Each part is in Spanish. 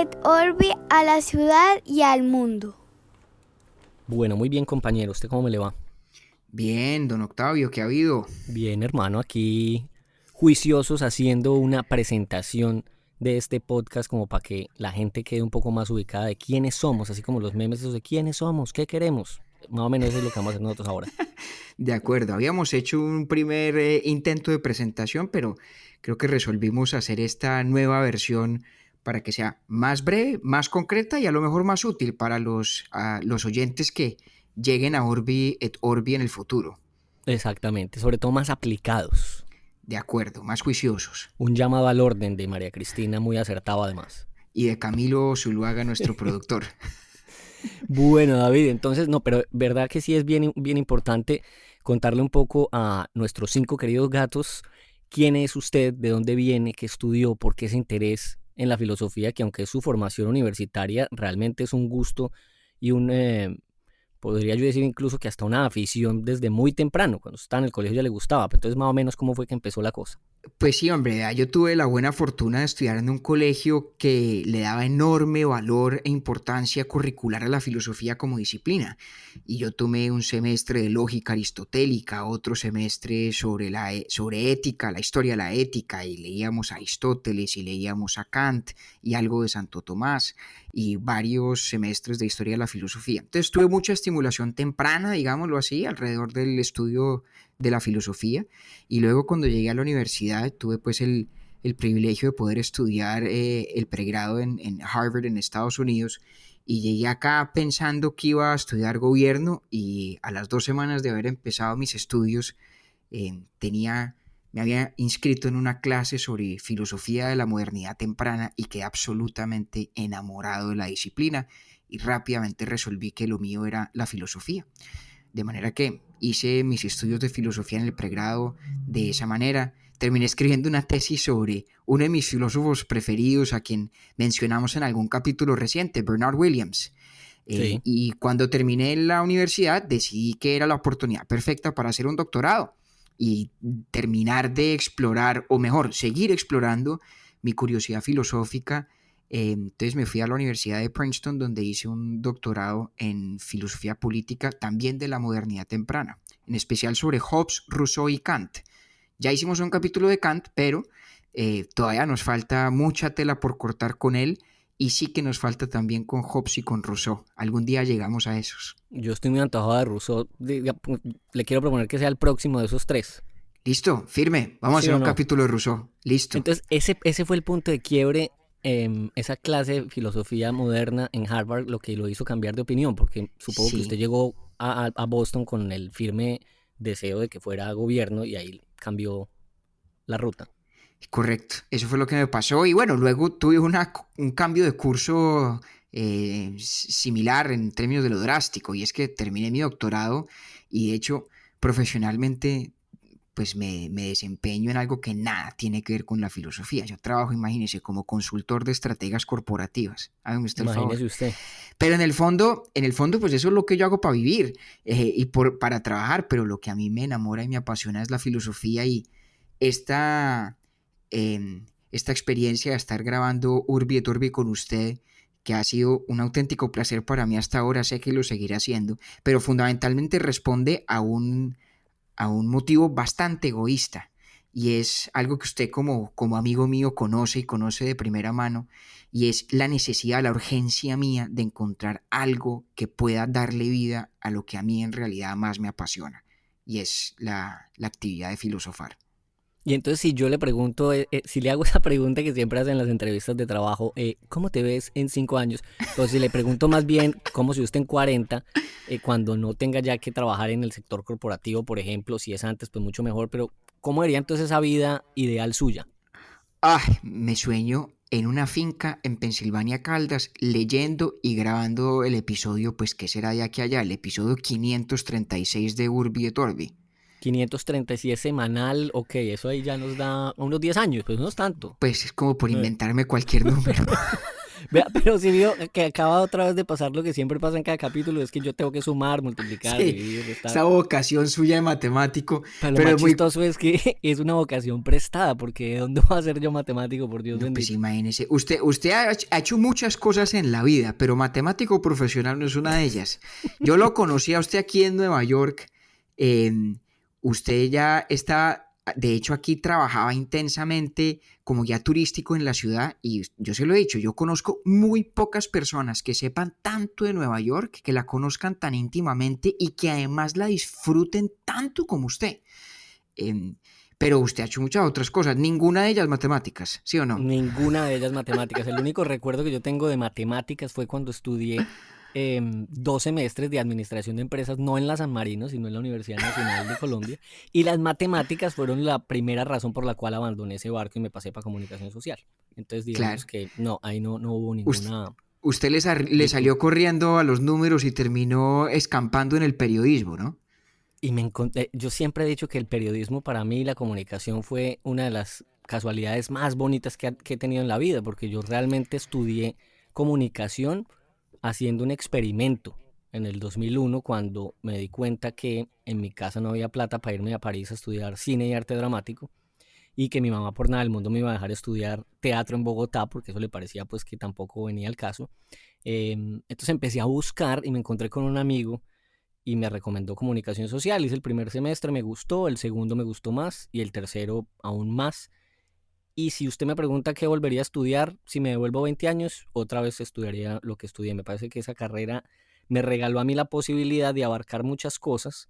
et Orbi a la ciudad y al mundo. Bueno, muy bien, compañero. ¿Usted cómo me le va? Bien, don Octavio, ¿qué ha habido? Bien, hermano, aquí juiciosos haciendo una presentación de este podcast como para que la gente quede un poco más ubicada de quiénes somos, así como los memes esos de quiénes somos, qué queremos. Más o menos eso es lo que vamos a hacer nosotros ahora. De acuerdo, habíamos hecho un primer intento de presentación, pero creo que resolvimos hacer esta nueva versión para que sea más breve, más concreta y a lo mejor más útil para los oyentes que lleguen a Orbi et Orbi en el futuro. Exactamente, sobre todo más aplicados. De acuerdo, más juiciosos. Un llamado al orden de María Cristina muy acertado además. Y de Camilo Zuluaga, nuestro productor. Bueno, David, entonces, no, pero verdad que sí es bien, bien importante contarle un poco a nuestros 5 queridos gatos quién es usted, de dónde viene, qué estudió, por qué ese interés en la filosofía, que aunque es su formación universitaria, realmente es un gusto y podría yo decir incluso que hasta una afición desde muy temprano, cuando estaba en el colegio ya le gustaba, pero entonces más o menos cómo fue que empezó la cosa. Pues sí, hombre, yo tuve la buena fortuna de estudiar en un colegio que le daba enorme valor e importancia curricular a la filosofía como disciplina. Y yo tomé un semestre de lógica aristotélica, otro semestre sobre ética, la historia de la ética, y leíamos a Aristóteles y leíamos a Kant y algo de Santo Tomás y varios semestres de historia de la filosofía. Entonces tuve mucha estimulación temprana, digámoslo así, alrededor del estudio de la filosofía. Y luego cuando llegué a la universidad tuve pues el privilegio de poder estudiar el pregrado en Harvard en Estados Unidos, y llegué acá pensando que iba a estudiar gobierno, y a las 2 semanas de haber empezado mis estudios me había inscrito en una clase sobre filosofía de la modernidad temprana y quedé absolutamente enamorado de la disciplina y rápidamente resolví que lo mío era la filosofía. De manera que hice mis estudios de filosofía en el pregrado de esa manera. Terminé escribiendo una tesis sobre uno de mis filósofos preferidos, a quien mencionamos en algún capítulo reciente, Bernard Williams. Sí. Y cuando terminé la universidad decidí que era la oportunidad perfecta para hacer un doctorado y terminar de explorar, o mejor, seguir explorando mi curiosidad filosófica. Entonces me fui a la Universidad de Princeton, donde hice un doctorado en filosofía política, también de la modernidad temprana, en especial sobre Hobbes, Rousseau y Kant. Ya hicimos un capítulo de Kant, pero todavía nos falta mucha tela por cortar con él, y sí que nos falta también con Hobbes y con Rousseau. Algún día llegamos a esos. Yo estoy muy antojado de Rousseau. Le quiero proponer que sea el próximo de esos 3. Listo, firme. Vamos a ¿Sí hacer o un no? capítulo de Rousseau. Listo. Entonces, ese fue el punto de quiebre, esa clase de filosofía moderna en Harvard, lo que lo hizo cambiar de opinión, porque supongo que usted Sí, llegó a Boston con el firme deseo de que fuera gobierno y ahí cambió la ruta. correcto. Eso fue lo que me pasó. Y bueno, luego tuve un cambio de curso similar en términos de lo drástico. Y es que terminé mi doctorado y de hecho profesionalmente pues me desempeño en algo que nada tiene que ver con la filosofía. Yo trabajo, imagínese, como consultor de estrategias corporativas. Hágame usted el favor. Imagínese usted. Pero en el fondo, pues eso es lo que yo hago para vivir y para trabajar. Pero lo que a mí me enamora y me apasiona es la filosofía, y esta, esta experiencia de estar grabando Urbi et Orbi con usted, que ha sido un auténtico placer para mí hasta ahora, sé que lo seguiré haciendo, pero fundamentalmente responde a un motivo bastante egoísta, y es algo que usted como amigo mío conoce y conoce de primera mano, y es la necesidad, la urgencia mía de encontrar algo que pueda darle vida a lo que a mí en realidad más me apasiona, y es la actividad de filosofar. Y entonces si yo le pregunto, si le hago esa pregunta que siempre hacen en las entrevistas de trabajo, ¿cómo te ves en 5 años? Pues si le pregunto más bien, ¿cómo se ve usted en 40? Cuando no tenga ya que trabajar en el sector corporativo, por ejemplo, si es antes, pues mucho mejor, pero ¿cómo sería entonces esa vida ideal suya? Me sueño en una finca en Pensilvania Caldas, leyendo y grabando el episodio, pues que será de aquí a allá, el episodio 536 de Urbi et Orbi. 536 semanal, ok, eso ahí ya nos da unos 10 años, pues no es tanto. Pues es como por Eh, inventarme cualquier número. Vea, pero si vio que acaba otra vez de pasar lo que siempre pasa en cada capítulo, es que yo tengo que sumar, multiplicar, Sí, dividir, restar. esa vocación suya de matemático, Pero lo pero más es muy... chistoso es que es una vocación prestada, porque ¿de dónde va a ser yo matemático, por Dios No, pues bendito? imagínese, usted ha hecho muchas cosas en la vida, pero matemático profesional no es una de ellas. Yo lo conocí a usted aquí en Nueva York. eh, Usted ya está, de hecho aquí trabajaba intensamente como guía turístico en la ciudad y yo se lo he dicho, yo conozco muy pocas personas que sepan tanto de Nueva York, que la conozcan tan íntimamente y que además la disfruten tanto como usted. Em, pero usted ha hecho muchas otras cosas, ninguna de ellas matemáticas, ¿sí o no? Ninguna de ellas matemáticas. El único recuerdo que yo tengo de matemáticas fue cuando estudié 2 semestres de administración de empresas, no en la San Marino, sino en la Universidad Nacional de Colombia. Y las matemáticas fueron la primera razón por la cual abandoné ese barco y me pasé para comunicación social. Entonces, digamos Claro. que no, ahí no hubo Us- ninguna Usted le virtud. salió corriendo a los números y terminó escampando en el periodismo, ¿no? Y me encontré, yo siempre he dicho que el periodismo para mí, la comunicación fue una de las casualidades más bonitas que he tenido en la vida, porque yo realmente estudié comunicación haciendo un experimento en el 2001 cuando me di cuenta que en mi casa no había plata para irme a París a estudiar cine y arte dramático y que mi mamá por nada del mundo me iba a dejar estudiar teatro en Bogotá porque eso le parecía pues que tampoco venía al caso. Entonces empecé a buscar y me encontré con un amigo y me recomendó comunicación social. Hice el primer semestre, me gustó, el segundo me gustó más y el tercero aún más. Y si usted me pregunta qué volvería a estudiar, si me devuelvo 20 años, otra vez estudiaría lo que estudié. Me parece que esa carrera me regaló a mí la posibilidad de abarcar muchas cosas,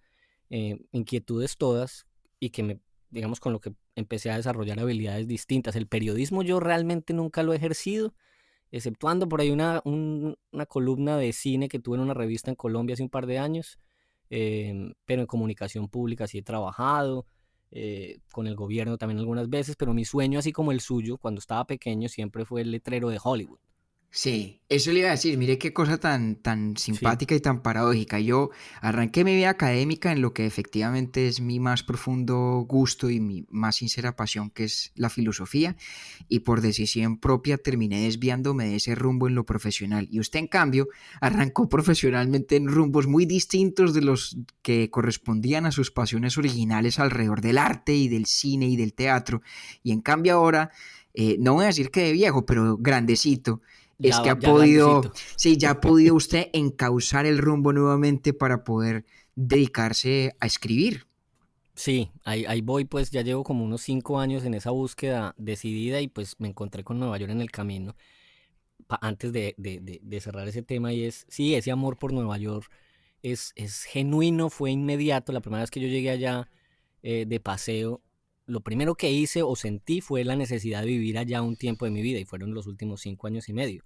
inquietudes todas, y que me, digamos, con lo que empecé a desarrollar habilidades distintas. El periodismo yo realmente nunca lo he ejercido, exceptuando por ahí una columna de cine que tuve en una revista en Colombia hace un par de años, pero en comunicación pública sí he trabajado, con el gobierno también algunas veces, pero mi sueño, así como el suyo, cuando estaba pequeño, siempre fue el letrero de Hollywood. Sí, eso le iba a decir, mire qué cosa tan Sí, simpática y tan paradójica. Yo arranqué mi vida académica en lo que efectivamente es mi más profundo gusto y mi más sincera pasión, que es la filosofía, y por decisión propia terminé desviándome de ese rumbo en lo profesional. Y usted, en cambio, arrancó profesionalmente en rumbos muy distintos de los que correspondían a sus pasiones originales alrededor del arte y del cine y del teatro. Y en cambio ahora, no voy a decir que de viejo, pero grandecito es ya, que ha ya podido, grandecito. sí, ya ha podido usted encauzar el rumbo nuevamente para poder dedicarse a escribir. Sí, ahí voy, pues ya llevo como unos 5 años en esa búsqueda decidida y pues me encontré con Nueva York en el camino. Antes de cerrar ese tema y es, sí, ese amor por Nueva York es genuino, fue inmediato. La primera vez que yo llegué allá de paseo, lo primero que hice o sentí fue la necesidad de vivir allá un tiempo de mi vida y fueron los últimos 5 años y medio.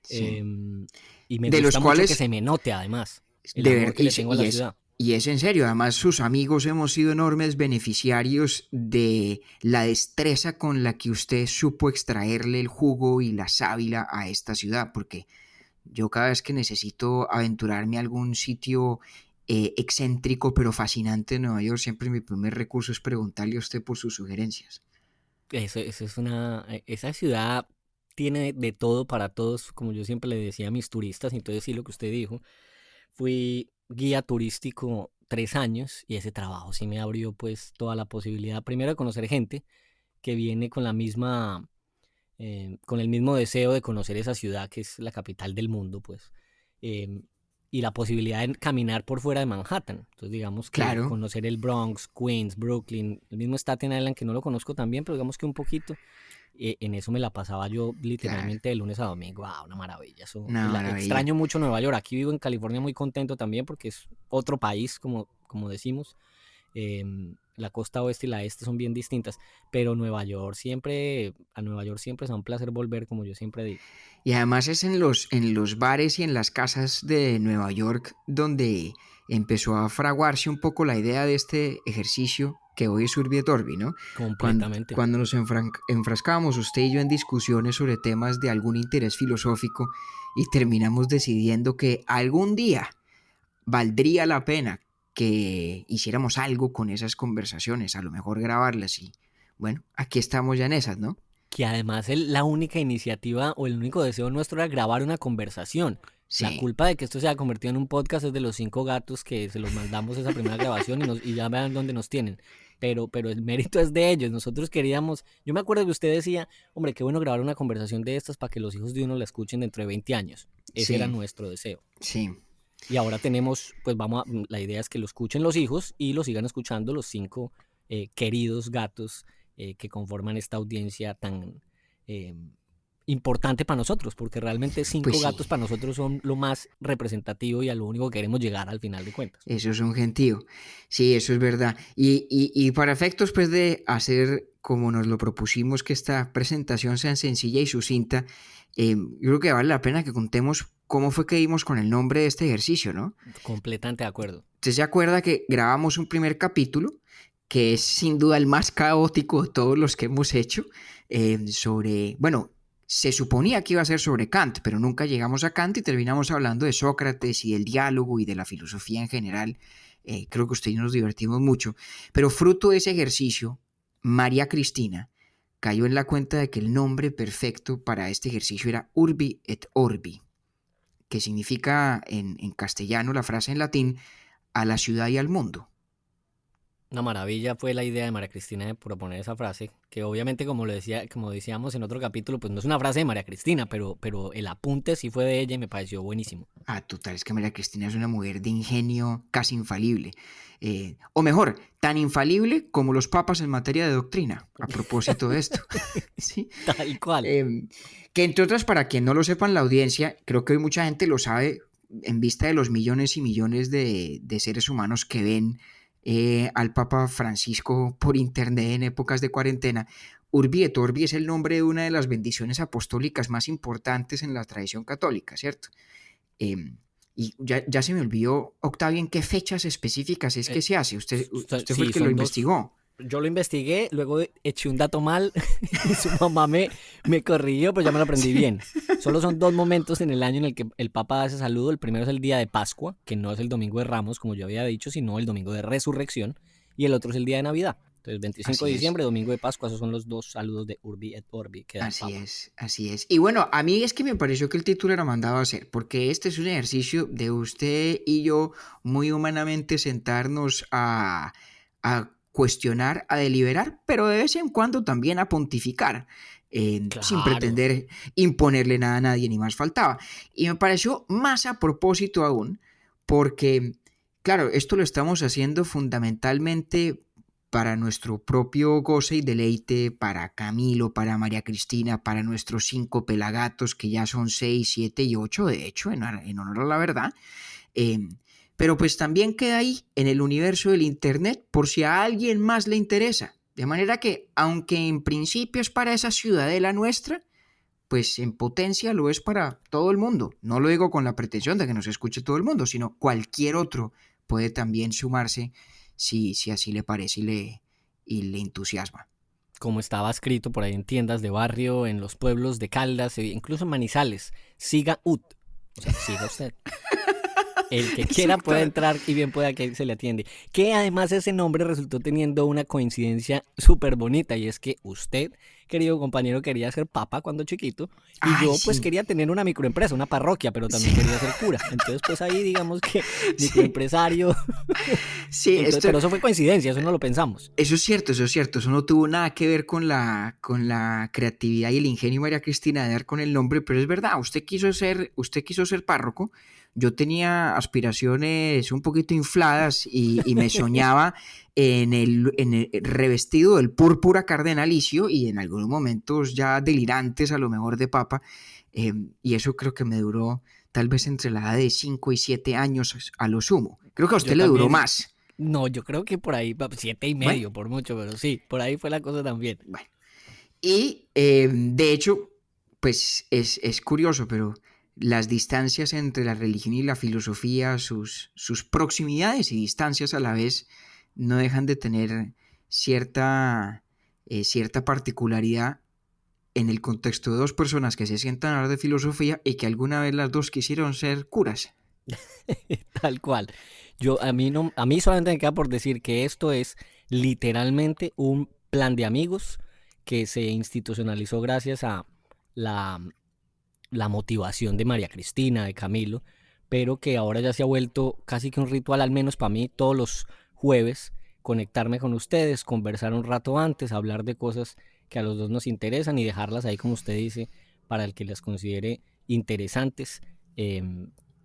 Sí. Em, y me De los gusta mucho que cuales, se me note además el de amor ver, que le tengo a la ciudad. y es en serio, además sus amigos hemos sido enormes beneficiarios de la destreza con la que usted supo extraerle el jugo y la sábila a esta ciudad, porque yo cada vez que necesito aventurarme a algún sitio excéntrico pero fascinante de Nueva York, siempre mi primer recurso es preguntarle a usted por sus sugerencias. Eso es esa ciudad tiene de todo para todos, como yo siempre le decía a mis turistas, entonces sí lo que usted dijo. Fui guía turístico 3 años y ese trabajo sí me abrió pues toda la posibilidad, primero de conocer gente que viene con la misma, con el mismo deseo de conocer esa ciudad que es la capital del mundo, pues, em, y la posibilidad de caminar por fuera de Manhattan. Entonces, digamos que Claro, conocer el Bronx, Queens, Brooklyn, el mismo Staten Island, que no lo conozco tan bien, pero digamos que un poquito, en eso me la pasaba yo claro, literalmente de lunes a domingo. Ah, una maravilla. Eso, una maravilla. extraño mucho Nueva York. Aquí vivo en California muy contento también porque es otro país, como decimos. La costa oeste y la este son bien distintas, pero a Nueva York siempre es un placer volver, como yo siempre digo. Y además es en los bares y en las casas de Nueva York donde empezó a fraguarse un poco la idea de este ejercicio que hoy es Urbi et Orbi, ¿no? Completamente. Cuando nos enfrascábamos usted y yo en discusiones sobre temas de algún interés filosófico y terminamos decidiendo que algún día valdría la pena que hiciéramos algo con esas conversaciones, a lo mejor grabarlas y bueno, aquí estamos ya en esas, ¿no? que además la única iniciativa o el único deseo nuestro era grabar una conversación. La Sí, culpa de que esto se haya convertido en un podcast es de los 5 gatos que se los mandamos esa primera grabación y ya vean dónde nos tienen. Pero el mérito es de ellos. Nosotros queríamos, yo me acuerdo que usted decía, hombre, qué bueno grabar una conversación de estas para que los hijos de uno la escuchen dentro de 20 años. Ese era sí, nuestro deseo. sí. Y ahora tenemos, pues la idea es que lo escuchen los hijos y lo sigan escuchando los 5 queridos gatos que conforman esta audiencia tan eh, importante para nosotros, porque realmente cinco Pues sí, gatos para nosotros son lo más representativo y a lo único que queremos llegar al final de cuentas. eso es un gentío. Sí, eso es verdad. Y para efectos, pues, de hacer como nos lo propusimos, que esta presentación sea sencilla y sucinta, yo creo que vale la pena que contemos cómo fue que dimos con el nombre de este ejercicio, ¿no? Completamente de acuerdo. Usted se acuerda que grabamos un primer capítulo, que es sin duda el más caótico de todos los que hemos hecho, sobre, bueno, se suponía que iba a ser sobre Kant, pero nunca llegamos a Kant y terminamos hablando de Sócrates y del diálogo y de la filosofía en general. Creo que usted y yo nos divertimos mucho, pero fruto de ese ejercicio, María Cristina cayó en la cuenta de que el nombre perfecto para este ejercicio era Urbi et Orbi, que significa en castellano, la frase en latín, a la ciudad y al mundo. Una maravilla fue la idea de María Cristina de proponer esa frase, que obviamente como decíamos en otro capítulo, pues no es una frase de María Cristina, pero el apunte sí fue de ella y me pareció buenísimo. Ah, total, es que María Cristina es una mujer de ingenio casi infalible. O mejor, tan infalible como los papas en materia de doctrina, a propósito de esto. ¿Sí? Tal cual. Que entre otras, para quien no lo sepan, la audiencia, creo que hoy mucha gente lo sabe en vista de los millones y millones de seres humanos que ven al Papa Francisco por internet en épocas de cuarentena. Urbi et Orbi es el nombre de una de las bendiciones apostólicas más importantes en la tradición católica, ¿cierto? Y ya se me olvidó, Octavio, en qué fechas específicas es que se hace. Usted fue el que lo investigó. Yo lo investigué, luego eché un dato mal y su mamá me corrigió, pero ya me lo aprendí bien. Solo son 2 momentos en el año en el que el Papa da ese saludo. El primero es el día de Pascua, que no es el domingo de Ramos, como yo había dicho, sino el domingo de Resurrección. Y el otro es el día de Navidad. Entonces, 25 de diciembre, domingo de Pascua, esos son los 2 saludos de Urbi et Orbi que da el Papa. Así es. Y bueno, a mí es que me pareció que el título era mandado a hacer, porque este es un ejercicio de usted y yo muy humanamente sentarnos a cuestionar, a deliberar, pero de vez en cuando también a pontificar, Claro. sin pretender imponerle nada a nadie, ni más faltaba. Y me pareció más a propósito aún, porque, claro, esto lo estamos haciendo fundamentalmente para nuestro propio goce y deleite, para Camilo, para María Cristina, para nuestros 5 pelagatos, que ya son 6, 7 y 8, de hecho, en honor a la verdad. Pero pues también queda ahí en el universo del internet por si a alguien más le interesa. De manera que, aunque en principio es para esa ciudadela nuestra, pues en potencia lo es para todo el mundo. No lo digo con la pretensión de que nos escuche todo el mundo, sino cualquier otro puede también sumarse si así le parece y le entusiasma. Como estaba escrito por ahí en tiendas de barrio, en los pueblos de Caldas, incluso en Manizales, siga UT. O sea, siga usted. El que quiera puede entrar y bien pueda que se le atiende. Que además ese nombre resultó teniendo una coincidencia súper bonita, y es que usted, querido compañero, quería ser papa cuando chiquito y yo pues quería tener una microempresa, una parroquia, pero también quería ser cura. Entonces pues ahí digamos que microempresario. Sí, entonces, pero eso fue coincidencia, eso no lo pensamos. Eso es cierto, eso no tuvo nada que ver con la creatividad y el ingenio de María Cristina de dar con el nombre, pero es verdad, usted quiso ser párroco. Yo tenía aspiraciones un poquito infladas y me soñaba en el revestido del púrpura cardenalicio y en algunos momentos ya delirantes a lo mejor de papa, y eso creo que me duró tal vez entre la edad de 5 y 7 años a lo sumo. Creo que a usted le duró más. No, yo creo que por ahí 7 y medio, por mucho, pero sí, por ahí fue la cosa también. Bueno. Y de hecho, pues es curioso, pero las distancias entre la religión y la filosofía, sus proximidades y distancias a la vez, no dejan de tener cierta particularidad en el contexto de 2 personas que se sientan a hablar de filosofía y que alguna vez las 2 quisieron ser curas. Tal cual. A mí solamente me queda por decir que esto es literalmente un plan de amigos que se institucionalizó gracias a la, la motivación de María Cristina, de Camilo, pero que ahora ya se ha vuelto casi que un ritual, al menos para mí, todos los jueves, conectarme con ustedes, conversar un rato antes, hablar de cosas que a los dos nos interesan y dejarlas ahí, como usted dice, para el que las considere interesantes. eh,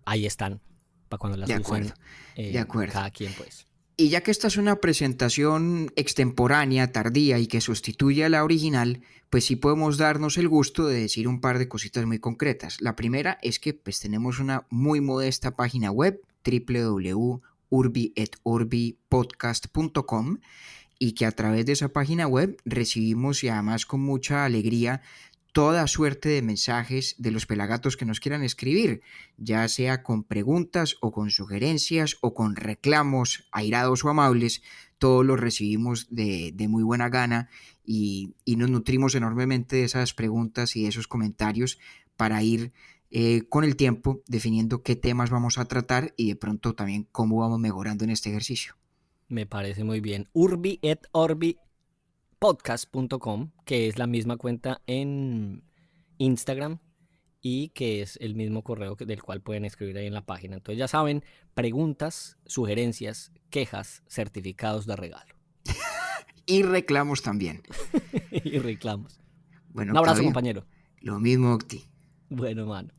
Ahí están, para cuando las De usen acuerdo, de acuerdo. cada quien, pues. Y ya que esta es una presentación extemporánea, tardía y que sustituye a la original, pues sí podemos darnos el gusto de decir un par de cositas muy concretas. La primera es que pues tenemos una muy modesta página web, www.urbietorbi.podcast.com, y que a través de esa página web recibimos, y además con mucha alegría, toda suerte de mensajes de los pelagatos que nos quieran escribir, ya sea con preguntas o con sugerencias o con reclamos airados o amables. Todos los recibimos de muy buena gana, y nos nutrimos enormemente de esas preguntas y de esos comentarios para ir con el tiempo definiendo qué temas vamos a tratar y de pronto también cómo vamos mejorando en este ejercicio. Me parece muy bien. Urbietorbi.podcast.com, que es la misma cuenta en Instagram y que es el mismo correo del cual pueden escribir ahí en la página. Entonces ya saben, preguntas, sugerencias, quejas, certificados de regalo Y reclamos también. y reclamos. Bueno, Un abrazo, Octavio, compañero. lo mismo, Octi. Bueno, mano.